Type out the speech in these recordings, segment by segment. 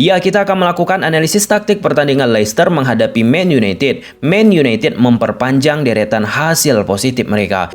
Ya, kita akan melakukan analisis taktik pertandingan Leicester menghadapi Man United. Man United memperpanjang deretan hasil positif mereka.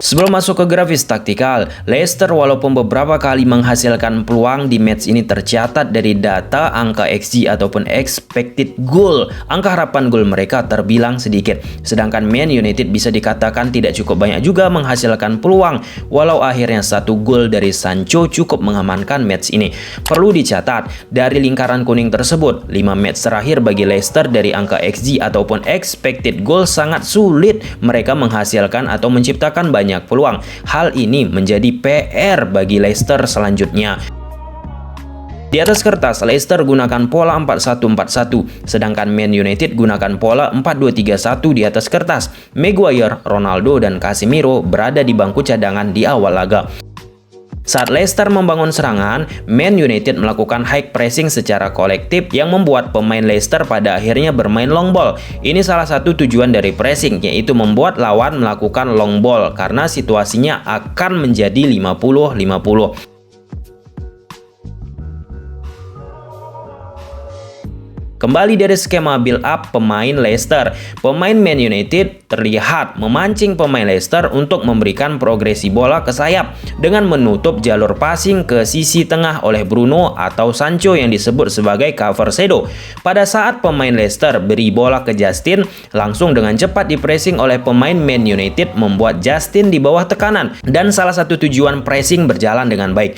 Sebelum masuk ke grafis taktikal, Leicester walaupun beberapa kali menghasilkan peluang di match ini tercatat dari data angka XG ataupun expected goal. Angka harapan gol mereka terbilang sedikit. Sedangkan Man United bisa dikatakan tidak cukup banyak juga menghasilkan peluang. Walau akhirnya 1 gol dari Sancho cukup mengamankan match ini. Perlu dicatat, dari lingkaran kuning tersebut, 5 match terakhir bagi Leicester dari angka XG ataupun expected goal sangat sulit mereka menghasilkan atau menciptakan banyak peluang. Hal ini menjadi PR bagi Leicester selanjutnya. Di atas kertas, Leicester gunakan pola 4-1-4-1, sedangkan Man United gunakan pola 4-2-3-1 di atas kertas. Maguire, Ronaldo, dan Casemiro berada di bangku cadangan di awal laga. Saat Leicester membangun serangan, Man United melakukan high pressing secara kolektif yang membuat pemain Leicester pada akhirnya bermain long ball. Ini salah satu tujuan dari pressing, yaitu membuat lawan melakukan long ball karena situasinya akan menjadi 50-50. Kembali dari skema build up pemain Leicester, pemain Man United terlihat memancing pemain Leicester untuk memberikan progresi bola ke sayap dengan menutup jalur passing ke sisi tengah oleh Bruno atau Sancho yang disebut sebagai cover shadow. Pada saat pemain Leicester beri bola ke Justin, langsung dengan cepat dipressing oleh pemain Man United membuat Justin di bawah tekanan dan salah satu tujuan pressing berjalan dengan baik.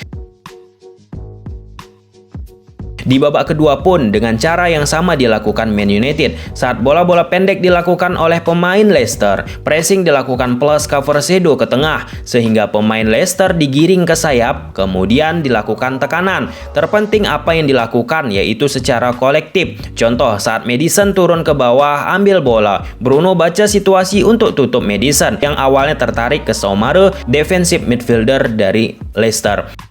Di babak kedua pun dengan cara yang sama dilakukan Man United. Saat bola-bola pendek dilakukan oleh pemain Leicester, pressing dilakukan plus cover shadow ke tengah sehingga pemain Leicester digiring ke sayap, kemudian dilakukan tekanan. Terpenting apa yang dilakukan yaitu secara kolektif. Contoh saat Maddison turun ke bawah ambil bola, Bruno baca situasi untuk tutup Maddison yang awalnya tertarik ke Soumaré, defensive midfielder dari Leicester.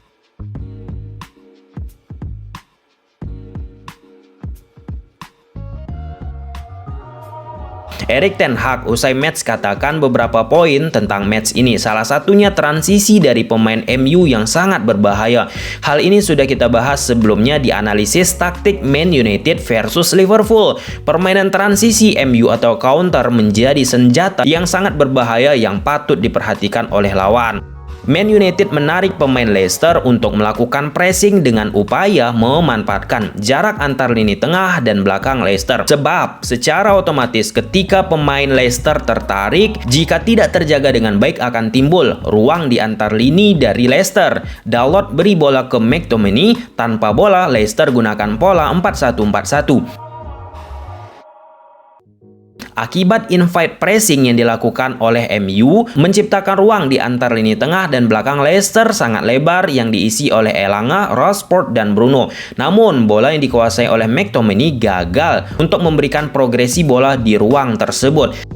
Erik ten Hag usai match katakan beberapa poin tentang match ini. Salah satunya transisi dari pemain MU yang sangat berbahaya. Hal ini sudah kita bahas sebelumnya di analisis taktik Man United versus Liverpool. Permainan transisi MU atau counter menjadi senjata yang sangat berbahaya yang patut diperhatikan oleh lawan. Man United menarik pemain Leicester untuk melakukan pressing dengan upaya memanfaatkan jarak antar lini tengah dan belakang Leicester. Sebab secara otomatis ketika pemain Leicester tertarik, jika tidak terjaga dengan baik akan timbul ruang di antar lini dari Leicester. Dalot beri bola ke McTominay, tanpa bola Leicester gunakan pola 4-1-4-1. Akibat invite pressing yang dilakukan oleh MU menciptakan ruang di antar lini tengah dan belakang Leicester sangat lebar yang diisi oleh Elanga, Rashford, dan Bruno. Namun bola yang dikuasai oleh McTominay gagal untuk memberikan progresi bola di ruang tersebut.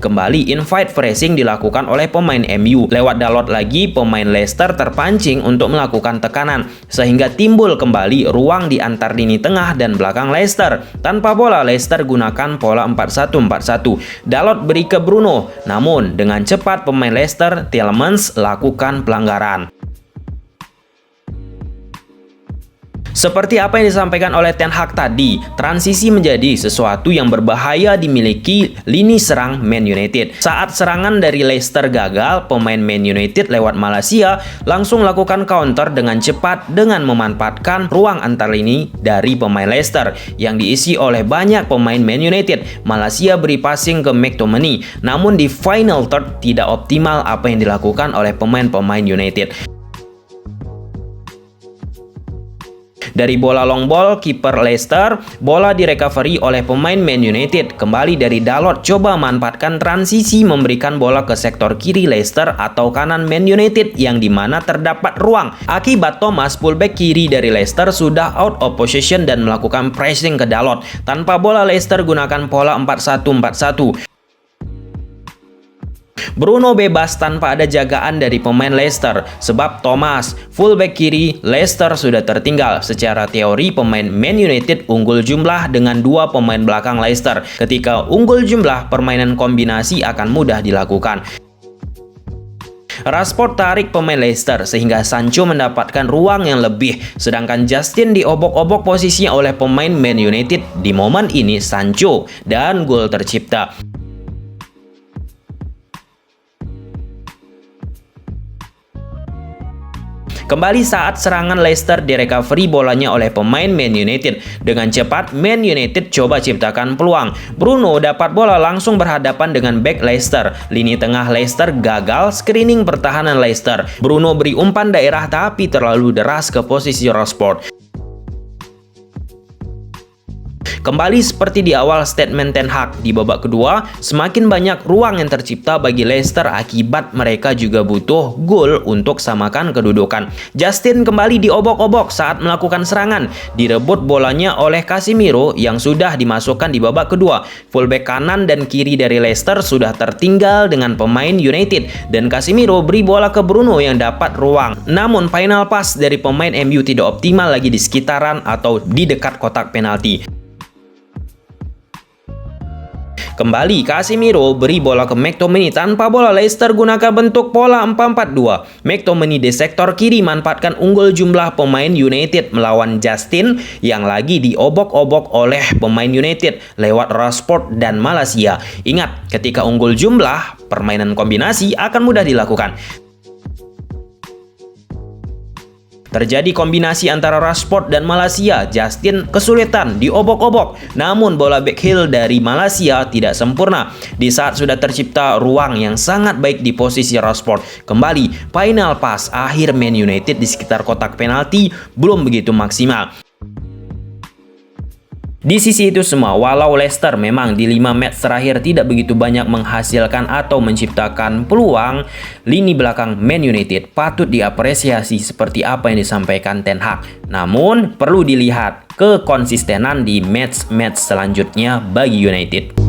Kembali invite pressing dilakukan oleh pemain MU. Lewat Dalot lagi pemain Leicester terpancing untuk melakukan tekanan sehingga timbul kembali ruang di antar lini tengah dan belakang Leicester. Tanpa bola Leicester gunakan pola 4-1-4-1. Dalot beri ke Bruno, namun dengan cepat pemain Leicester Tielemans lakukan pelanggaran. Seperti apa yang disampaikan oleh Ten Hag tadi, transisi menjadi sesuatu yang berbahaya dimiliki lini serang Man United. Saat serangan dari Leicester gagal, pemain Man United lewat Malaysia langsung lakukan counter dengan cepat dengan memanfaatkan ruang antar lini dari pemain Leicester yang diisi oleh banyak pemain Man United. Malaysia beri passing ke McTominay, namun di final third tidak optimal apa yang dilakukan oleh pemain-pemain United. Dari bola long ball kiper Leicester, bola direcovery oleh pemain Man United. Kembali dari Dalot coba memanfaatkan transisi memberikan bola ke sektor kiri Leicester atau kanan Man United yang dimana terdapat ruang. Akibat Thomas fullback kiri dari Leicester sudah out of possession dan melakukan pressing ke Dalot. Tanpa bola Leicester gunakan pola 4-1-4-1. Bruno bebas tanpa ada jagaan dari pemain Leicester sebab Thomas fullback kiri Leicester sudah tertinggal. Secara teori pemain Man United unggul jumlah dengan dua pemain belakang Leicester. Ketika unggul jumlah permainan kombinasi akan mudah dilakukan. Rashford tarik pemain Leicester sehingga Sancho mendapatkan ruang yang lebih, sedangkan Justin diobok-obok posisinya oleh pemain Man United. Di momen ini Sancho dan gol tercipta. Kembali saat serangan Leicester direcovery bolanya oleh pemain Man United. Dengan cepat, Man United coba ciptakan peluang. Bruno dapat bola langsung berhadapan dengan bek Leicester. Lini tengah Leicester gagal, screening pertahanan Leicester. Bruno beri umpan daerah tapi terlalu deras ke posisi Rashford. Kembali seperti di awal statement Ten Hag, di babak kedua, semakin banyak ruang yang tercipta bagi Leicester akibat mereka juga butuh gol untuk samakan kedudukan. Justin kembali diobok-obok saat melakukan serangan, direbut bolanya oleh Casemiro yang sudah dimasukkan di babak kedua. Fullback kanan dan kiri dari Leicester sudah tertinggal dengan pemain United dan Casemiro beri bola ke Bruno yang dapat ruang. Namun final pass dari pemain MU tidak optimal lagi di sekitaran atau di dekat kotak penalti. Kembali, Casemiro beri bola ke McTominay tanpa bola. Leicester gunakan bentuk pola 4-4-2. McTominay di sektor kiri manfaatkan unggul jumlah pemain United melawan Justin yang lagi diobok-obok oleh pemain United lewat Rashford dan Malaysia. Ingat, ketika unggul jumlah, permainan kombinasi akan mudah dilakukan. Terjadi kombinasi antara Rashford dan Malaysia. Justin kesulitan diobok-obok, namun bola backheel dari Malaysia tidak sempurna. Di saat sudah tercipta ruang yang sangat baik di posisi Rashford, kembali final pass akhir Man United di sekitar kotak penalti belum begitu maksimal. Di sisi itu semua, walau Leicester memang di 5 match terakhir tidak begitu banyak menghasilkan atau menciptakan peluang, lini belakang Man United patut diapresiasi seperti apa yang disampaikan Ten Hag. Namun, perlu dilihat kekonsistenan di match-match selanjutnya bagi United.